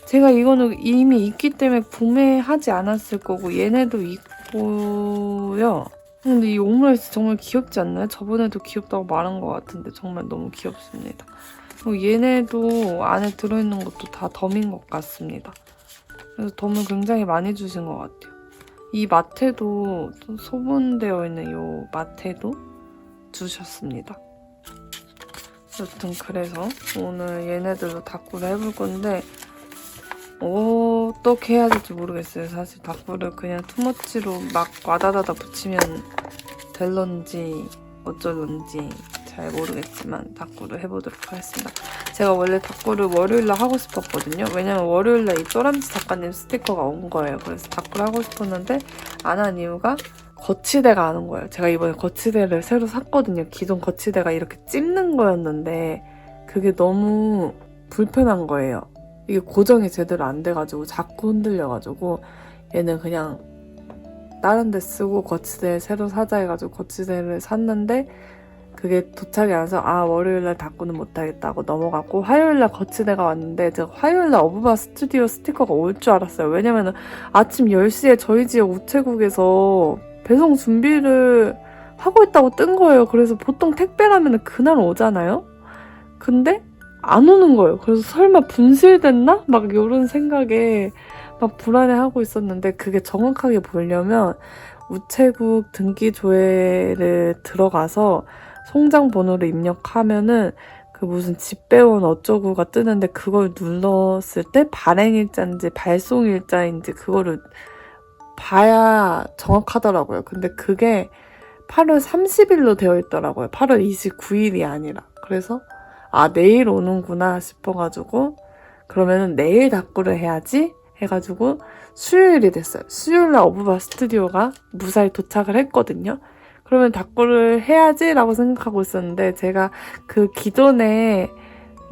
제가 이거는 이미 있기 때문에 구매하지 않았을 거고, 얘네도 있고요. 근데 이 오므라이스 정말 귀엽지 않나요? 저번에도 귀엽다고 말한 것 같은데 정말 너무 귀엽습니다. 그리고 얘네도 안에 들어있는 것도 다 덤인 것 같습니다. 그래서 덤을 굉장히 많이 주신 것 같아요. 이 마테도 소분되어 있는 이 마테도 주셨습니다. 여튼 그래서 오늘 얘네들로 다꾸를 해볼 건데, 어떻게 해야 될지 모르겠어요. 사실 다꾸를 그냥 투머치로 막 와다다다 붙이면 될런지 어쩔런지 잘 모르겠지만 다꾸를 해보도록 하겠습니다. 제가 원래 다꾸를 월요일날 하고 싶었거든요. 왜냐면 월요일날 이 쪼람지 작가님 스티커가 온 거예요. 그래서 다꾸를 하고 싶었는데 안 한 이유가 거치대가 안 온 거예요. 제가 이번에 거치대를 새로 샀거든요. 기존 거치대가 이렇게 찝는 거였는데 그게 너무 불편한 거예요. 이게 고정이 제대로 안 돼가지고 자꾸 흔들려가지고 얘는 그냥 다른 데 쓰고 거치대 새로 사자 해가지고 거치대를 샀는데, 그게 도착이 안 해서 월요일날 다꾸는 못하겠다고 넘어갔고, 화요일날 거치대가 왔는데 제가 화요일날 어부바 스튜디오 스티커가 올 줄 알았어요. 왜냐면은 아침 10시에 저희 지역 우체국에서 배송 준비를 하고 있다고 뜬 거예요. 그래서 보통 택배라면 그날 오잖아요? 근데 안 오는 거예요. 그래서 설마 분실됐나? 막 이런 생각에 막 불안해하고 있었는데, 그게 정확하게 보려면 우체국 등기 조회를 들어가서 송장 번호를 입력하면은 그 무슨 집배원 어쩌고가 뜨는데, 그걸 눌렀을 때 발행일자인지 발송일자인지 그거를 봐야 정확하더라고요. 근데 그게 8월 30일로 되어 있더라고요. 8월 29일이 아니라. 그래서 내일 오는구나 싶어가지고, 그러면은 내일 다꾸를 해야지 해가지고 수요일이 됐어요. 수요일날 어부바 스튜디오가 무사히 도착을 했거든요. 그러면 다꾸를 해야지 라고 생각하고 있었는데, 제가 그 기존에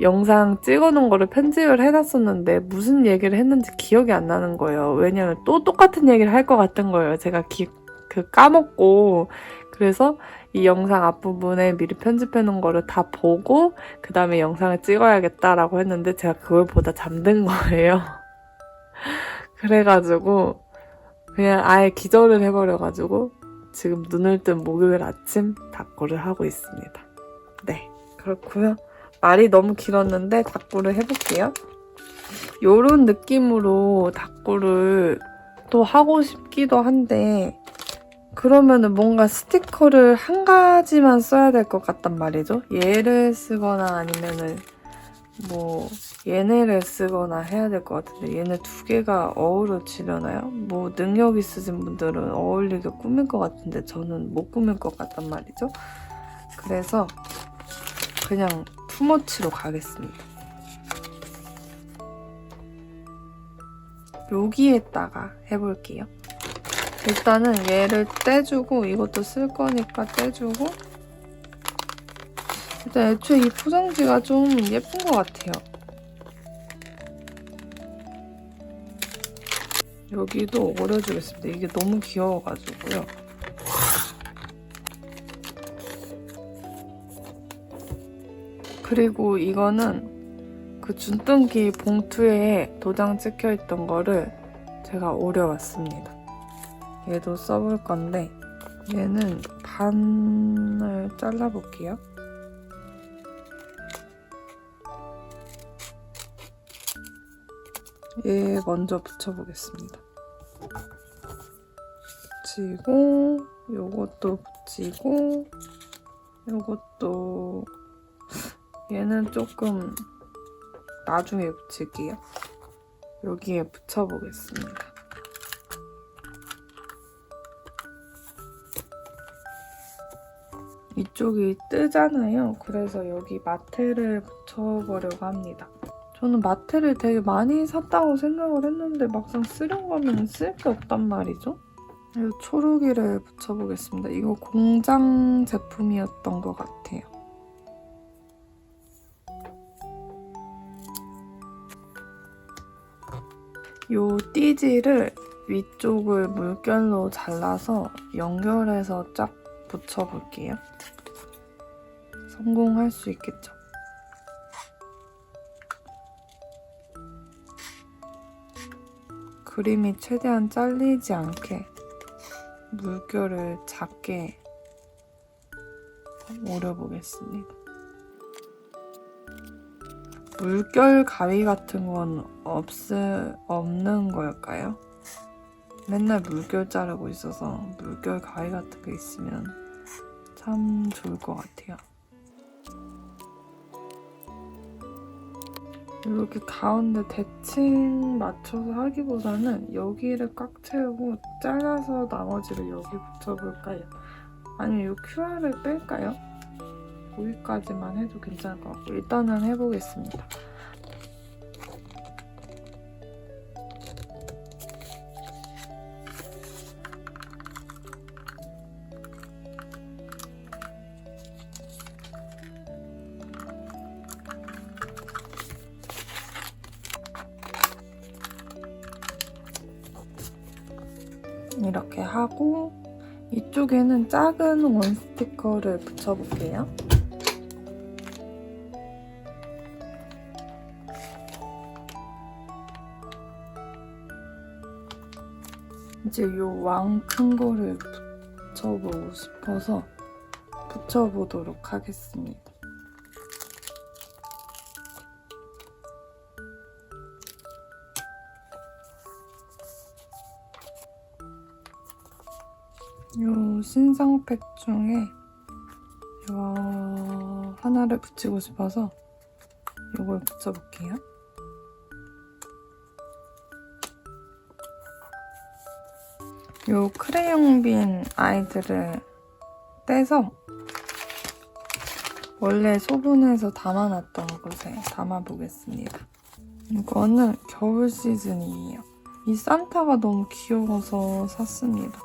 영상 찍어놓은 거를 편집을 해놨었는데 무슨 얘기를 했는지 기억이 안 나는 거예요. 왜냐면 또 똑같은 얘기를 할 것 같은 거예요. 제가 까먹고. 그래서 이 영상 앞부분에 미리 편집해놓은 거를 다 보고 그 다음에 영상을 찍어야겠다라고 했는데 제가 그걸 보다 잠든 거예요. 그래가지고 그냥 아예 기절을 해버려가지고 지금 눈을 뜬 목요일 아침 닭구를 하고 있습니다. 네, 그렇고요. 말이 너무 길었는데 닭구를 해볼게요. 요런 느낌으로 닭구를 또 하고 싶기도 한데 그러면은 뭔가 스티커를 한 가지만 써야 될 것 같단 말이죠. 얘를 쓰거나 아니면은 뭐 얘네를 쓰거나 해야 될 것 같은데 얘네 두 개가 어우러지려나요? 뭐 능력 있으신 분들은 어울리게 꾸밀 것 같은데 저는 못 꾸밀 것 같단 말이죠. 그래서 그냥 투머치로 가겠습니다. 여기에다가 해볼게요. 일단은 얘를 떼주고 이것도 쓸 거니까 떼주고 일단 애초에 이 포장지가 좀 예쁜 것 같아요. 여기도 오려주겠습니다. 이게 너무 귀여워가지고요. 그리고 이거는 그 준등기 봉투에 도장 찍혀있던 거를 제가 오려왔습니다. 얘도 써볼 건데 얘는 반을 잘라볼게요. 얘 먼저 붙여보겠습니다. 붙이고 요것도 붙이고 요것도 얘는 조금 나중에 붙일게요. 여기에 붙여보겠습니다. 이쪽이 뜨잖아요. 그래서 여기 마테를 붙여보려고 합니다. 저는 마테를 되게 많이 샀다고 생각을 했는데 막상 쓰려고 하면 쓸 게 없단 말이죠. 이 초록이를 붙여보겠습니다. 이거 공장 제품이었던 것 같아요. 이 띠지를 위쪽을 물결로 잘라서 연결해서 쫙 붙여볼게요. 성공할 수 있겠죠? 그림이 최대한 잘리지 않게 물결을 작게 오려보겠습니다. 물결 가위 같은 건 없는 걸까요? 맨날 물결 자르고 있어서 물결 가위 같은 게 있으면 참 좋을 것 같아요. 이렇게 가운데 대칭 맞춰서 하기보다는 여기를 꽉 채우고 잘라서 나머지를 여기 붙여볼까요? 아니면 이 QR을 뺄까요? 여기까지만 해도 괜찮을 것 같고 일단은 해보겠습니다. 이렇게 하고 이쪽에는 작은 원 스티커를 붙여볼게요. 이제 요 왕 큰 거를 붙여보고 싶어서 붙여보도록 하겠습니다. 요 신상팩 중에 요 하나를 붙이고 싶어서 요걸 붙여볼게요. 요 크레용 빈 아이들을 떼서 원래 소분해서 담아놨던 곳에 담아보겠습니다. 이거는 겨울 시즌이에요. 이 산타가 너무 귀여워서 샀습니다.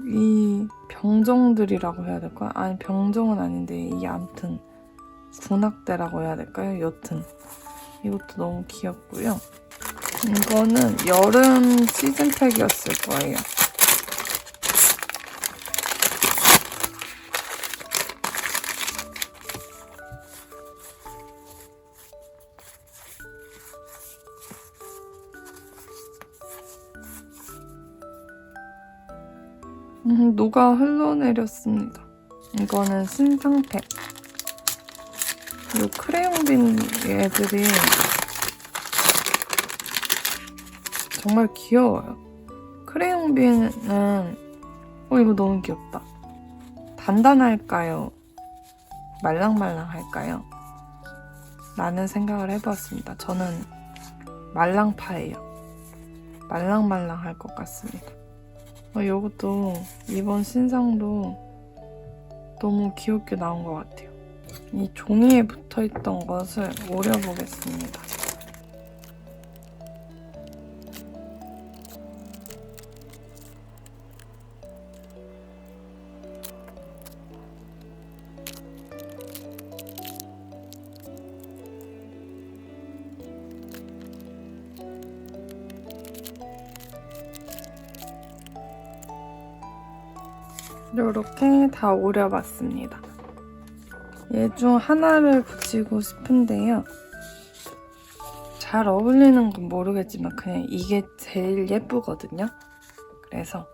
이 병정들이라고 해야 될까요? 아니 병정은 아닌데 이게 암튼 군악대라고 해야 될까요? 여튼 이것도 너무 귀엽고요. 이거는 여름 시즌팩이었을 거예요. 녹아 흘러내렸습니다. 이거는 신상템. 이 크레용빈 애들이 정말 귀여워요. 크레용빈은 이거 너무 귀엽다. 단단할까요? 말랑말랑할까요? 라는 생각을 해보았습니다. 저는 말랑파예요. 말랑말랑할 것 같습니다. 이것도 이번 신상도 너무 귀엽게 나온 것 같아요. 이 종이에 붙어있던 것을 오려보겠습니다. 이렇게 다 오려봤습니다. 얘 중 하나를 붙이고 싶은데요. 잘 어울리는 건 모르겠지만 그냥 이게 제일 예쁘거든요. 그래서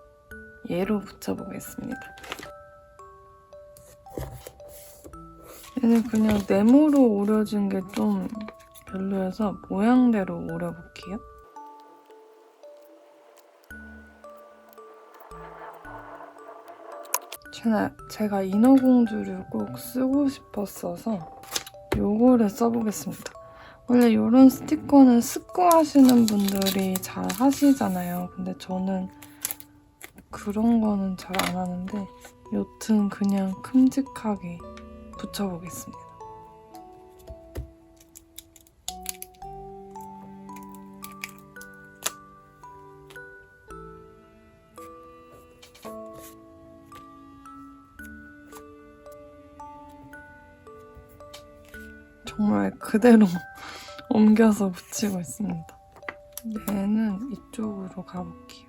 얘로 붙여보겠습니다. 얘는 그냥 네모로 오려진 게 좀 별로여서 모양대로 오려볼게요. 제가 인어공주를 꼭 쓰고 싶었어서 요거를 써보겠습니다. 원래 이런 스티커는 스크 하시는 분들이 잘 하시잖아요. 근데 저는 그런 거는 잘 안 하는데 여튼 그냥 큼직하게 붙여보겠습니다. 정말 그대로 옮겨서 붙이고 있습니다. 얘는 이쪽으로 가볼게요.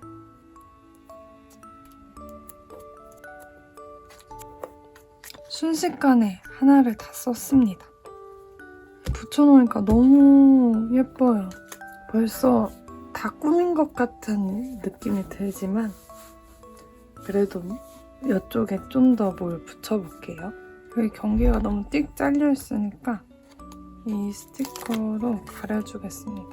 순식간에 하나를 다 썼습니다. 붙여놓으니까 너무 예뻐요. 벌써 다 꾸민 것 같은 느낌이 들지만 그래도 이쪽에 좀 더 뭘 붙여볼게요. 여기 경계가 너무 띡 잘려 있으니까 이 스티커로 가려주겠습니다.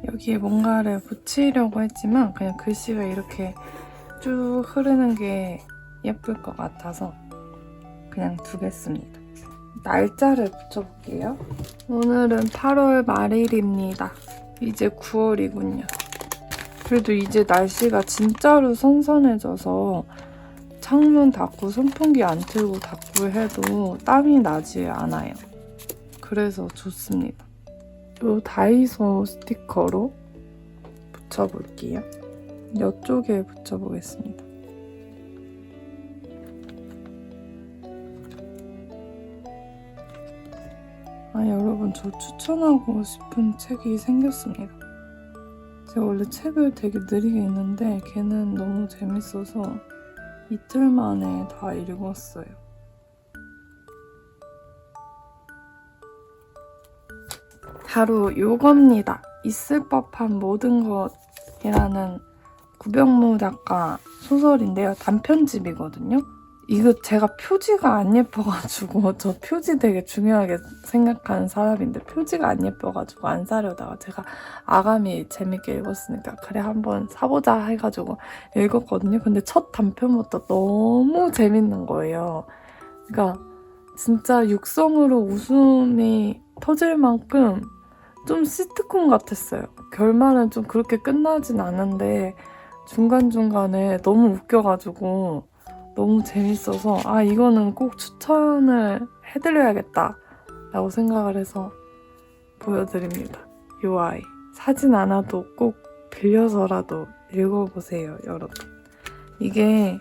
여기에 뭔가를 붙이려고 했지만 그냥 글씨가 이렇게 쭉 흐르는 게 예쁠 것 같아서 그냥 두겠습니다. 날짜를 붙여볼게요. 오늘은 8월 말일입니다. 이제 9월이군요. 그래도 이제 날씨가 진짜로 선선해져서 창문 닫고 선풍기 안 틀고 닫고 해도 땀이 나지 않아요. 그래서 좋습니다. 이 다이소 스티커로 붙여볼게요. 이쪽에 붙여보겠습니다. 여러분 저 추천하고 싶은 책이 생겼습니다. 제가 원래 책을 되게 느리게 읽는데 걔는 너무 재밌어서 이틀 만에 다 읽었어요. 바로 이겁니다. 있을 법한 모든 것이라는 구병무 작가 소설인데요. 단편집이거든요. 이거 제가 표지가 안 예뻐가지고 저 표지 되게 중요하게 생각하는 사람인데 표지가 안 예뻐가지고 안 사려다가 제가 아감이 재밌게 읽었으니까 그래 한번 사보자 해가지고 읽었거든요. 근데 첫 단편부터 너무 재밌는 거예요. 그러니까 진짜 육성으로 웃음이 터질 만큼 좀 시트콤 같았어요. 결말은 좀 그렇게 끝나진 않은데 중간중간에 너무 웃겨가지고 너무 재밌어서 이거는 꼭 추천을 해드려야겠다 라고 생각을 해서 보여드립니다. 이 아이 사진 않아도 꼭 빌려서라도 읽어보세요, 여러분. 이게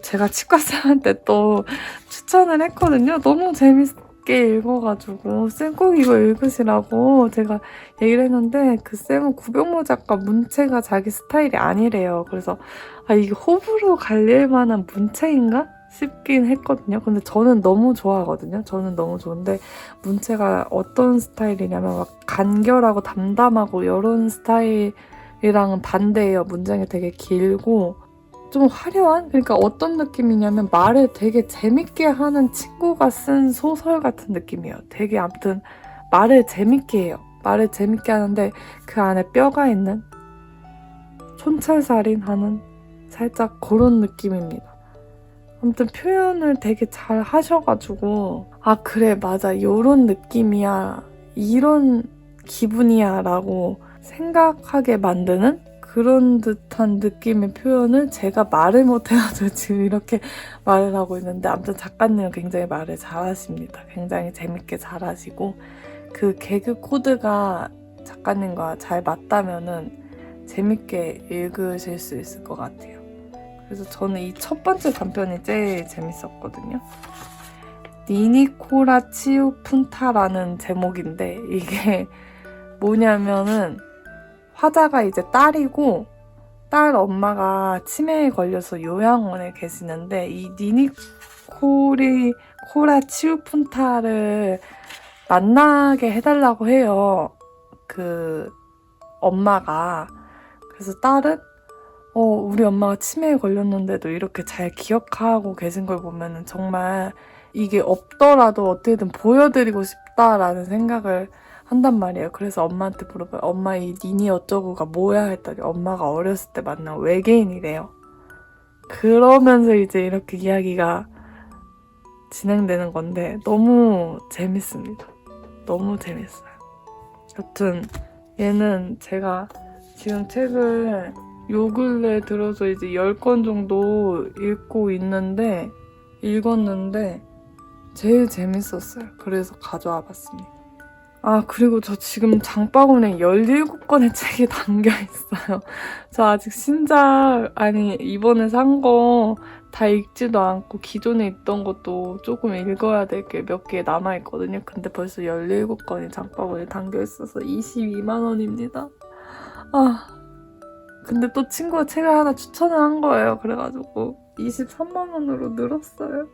제가 치과쌤한테 또 추천을 했거든요. 너무 재밌게 읽어가지고 쌤 꼭 이거 읽으시라고 제가 얘기를 했는데 그 쌤은 구병모 작가 문체가 자기 스타일이 아니래요. 그래서 이게 호불호 갈릴 만한 문체인가 싶긴 했거든요. 근데 저는 너무 좋아하거든요. 저는 너무 좋은데 문체가 어떤 스타일이냐면 막 간결하고 담담하고 이런 스타일의 이랑은 반대예요. 문장이 되게 길고 좀 화려한? 그러니까 어떤 느낌이냐면 말을 되게 재밌게 하는 친구가 쓴 소설 같은 느낌이에요. 되게 아무튼 말을 재밌게 해요. 말을 재밌게 하는데 그 안에 뼈가 있는 촌철살인하는 살짝 그런 느낌입니다. 아무튼 표현을 되게 잘 하셔가지고 아 그래 맞아 요런 느낌이야 이런 기분이야 라고 생각하게 만드는 그런 듯한 느낌의 표현을 제가 말을 못해가지고 지금 이렇게 말을 하고 있는데 아무튼 작가님은 굉장히 말을 잘하십니다. 굉장히 재밌게 잘하시고 그 개그 코드가 작가님과 잘 맞다면은 재밌게 읽으실 수 있을 것 같아요. 그래서 저는 이 첫 번째 단편이 제일 재밌었거든요. 니니코라 치우 푼타라는 제목인데 이게 뭐냐면은 화자가 이제 딸이고 딸 엄마가 치매에 걸려서 요양원에 계시는데 이 니니코라 치우 푼타를 만나게 해달라고 해요. 그 엄마가. 그래서 딸은 우리 엄마가 치매에 걸렸는데도 이렇게 잘 기억하고 계신 걸 보면 정말 이게 없더라도 어떻게든 보여드리고 싶다라는 생각을 한단 말이에요. 그래서 엄마한테 물어봐요. 엄마 이 니니 어쩌고가 뭐야? 했더니 엄마가 어렸을 때 만난 외계인이래요. 그러면서 이제 이렇게 이야기가 진행되는 건데 너무 재밌습니다. 너무 재밌어요. 여튼 얘는 제가 지금 책을 요 근래 들어서 이제 10권 정도 읽었는데 제일 재밌었어요. 그래서 가져와 봤습니다. 아 그리고 저 지금 장바구니에 17권의 책이 담겨있어요. 저 아직 신작 이번에 산 거 다 읽지도 않고 기존에 있던 것도 조금 읽어야 될 게 몇 개 남아있거든요. 근데 벌써 17권이 장바구니에 담겨있어서 22만 원입니다. 아 근데 또 친구가 책을 하나 추천을 한 거예요. 그래가지고 23만 원으로 늘었어요.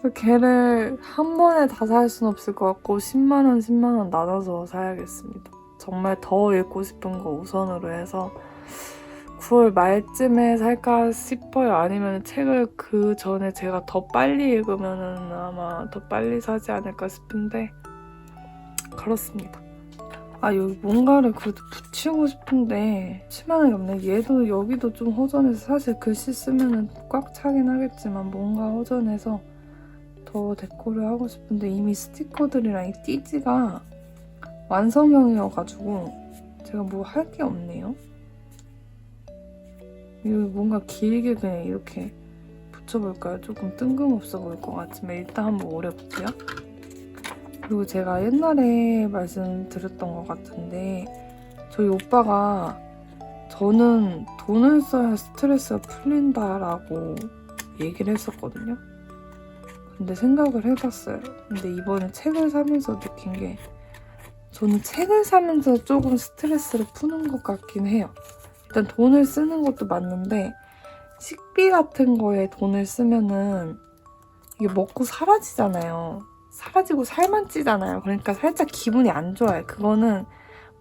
그래서 걔를 한 번에 다 살 순 없을 것 같고 10만 원 나눠서 사야겠습니다. 정말 더 읽고 싶은 거 우선으로 해서 9월 말쯤에 살까 싶어요. 아니면 책을 그 전에 제가 더 빨리 읽으면 아마 더 빨리 사지 않을까 싶은데 그렇습니다. 아 여기 뭔가를 그래도 붙이고 싶은데 치마는 없네. 얘도 여기도 좀 허전해서 사실 글씨 쓰면은 꽉 차긴 하겠지만 뭔가 허전해서 더 데코를 하고 싶은데 이미 스티커들이랑 이 띠지가 완성형이어가지고 제가 뭐 할 게 없네요. 이거 뭔가 길게 그냥 이렇게 붙여볼까요? 조금 뜬금없어 보일 것 같지만 일단 한번 오려볼게요. 그리고 제가 옛날에 말씀드렸던 것 같은데 저희 오빠가 저는 돈을 써야 스트레스가 풀린다라고 얘기를 했었거든요. 근데 생각을 해봤어요. 근데 이번에 책을 사면서 느낀 게 저는 책을 사면서 조금 스트레스를 푸는 것 같긴 해요. 일단 돈을 쓰는 것도 맞는데 식비 같은 거에 돈을 쓰면은 이게 먹고 사라지잖아요. 사라지고 살만 찌잖아요. 그러니까 살짝 기분이 안 좋아요. 그거는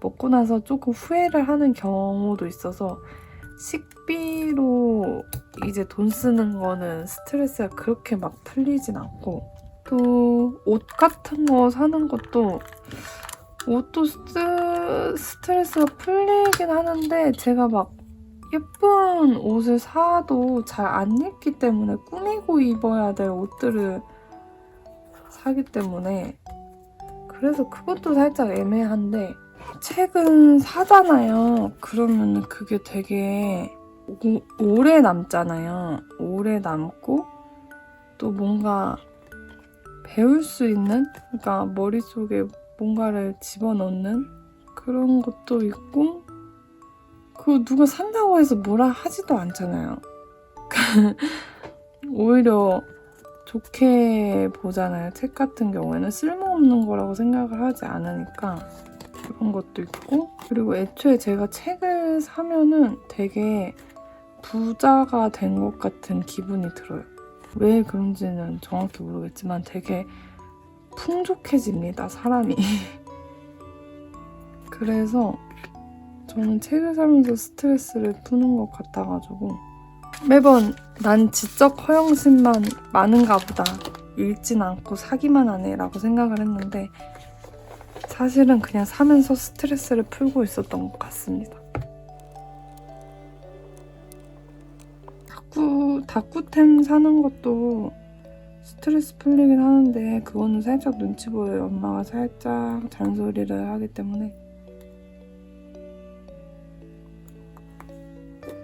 먹고 나서 조금 후회를 하는 경우도 있어서 식비로 이제 돈 쓰는 거는 스트레스가 그렇게 막 풀리진 않고 또 옷 같은 거 사는 것도 옷도 스트레스가 풀리긴 하는데 제가 막 예쁜 옷을 사도 잘 안 입기 때문에 꾸미고 입어야 될 옷들을 사기 때문에 그래서 그것도 살짝 애매한데 책은 사잖아요. 그러면 그게 되게 오래 남잖아요. 오래 남고 또 뭔가 배울 수 있는 그러니까 머릿속에 뭔가를 집어넣는 그런 것도 있고 그거 누가 산다고 해서 뭐라 하지도 않잖아요. 오히려 좋게 보잖아요. 책 같은 경우에는 쓸모없는 거라고 생각을 하지 않으니까 그런 것도 있고 그리고 애초에 제가 책을 사면은 되게 부자가 된 것 같은 기분이 들어요. 왜 그런지는 정확히 모르겠지만 되게 풍족해집니다, 사람이. 그래서 저는 책을 사면서 스트레스를 푸는 것 같아가지고 매번 난 지적 허영심만 많은가 보다, 읽진 않고 사기만 하네 라고 생각을 했는데 사실은 그냥 사면서 스트레스를 풀고 있었던 것 같습니다. 다꾸템 사는 것도 스트레스 풀리긴 하는데 그거는 살짝 눈치 보여요. 엄마가 살짝 잔소리를 하기 때문에.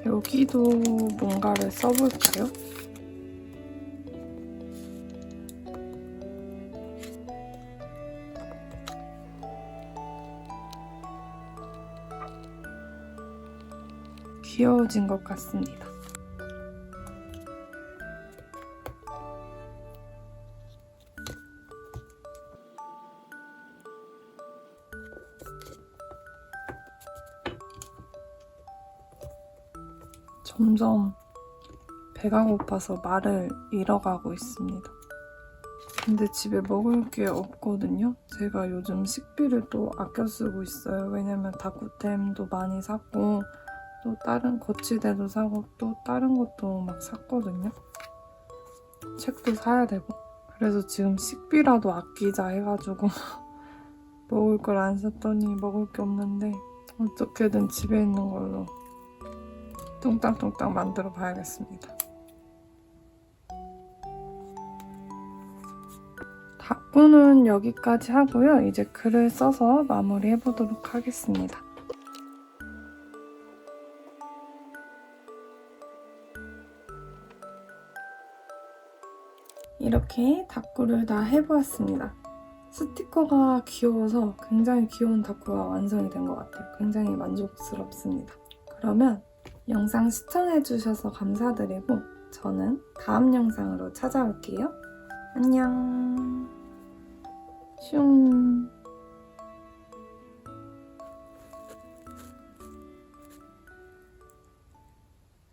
여기도 뭔가를 써볼까요? 귀여워진 것 같습니다. 점점 배가 고파서 말을 잃어가고 있습니다. 근데 집에 먹을 게 없거든요. 제가 요즘 식비를 또 아껴 쓰고 있어요. 왜냐면 다꾸템도 많이 샀고 또 다른 거치대도 사고 또 다른 것도 막 샀거든요. 책도 사야 되고. 그래서 지금 식비라도 아끼자 해가지고 먹을 걸 안 샀더니 먹을 게 없는데 어떻게든 집에 있는 걸로 뚱땅뚱땅 만들어 봐야겠습니다. 다꾸는 여기까지 하고요. 이제 글을 써서 마무리해 보도록 하겠습니다. 이렇게 다꾸를 다 해보았습니다. 스티커가 귀여워서 굉장히 귀여운 다꾸가 완성이 된 것 같아요. 굉장히 만족스럽습니다. 그러면 영상 시청해주셔서 감사드리고 저는 다음 영상으로 찾아올게요. 안녕. 슝.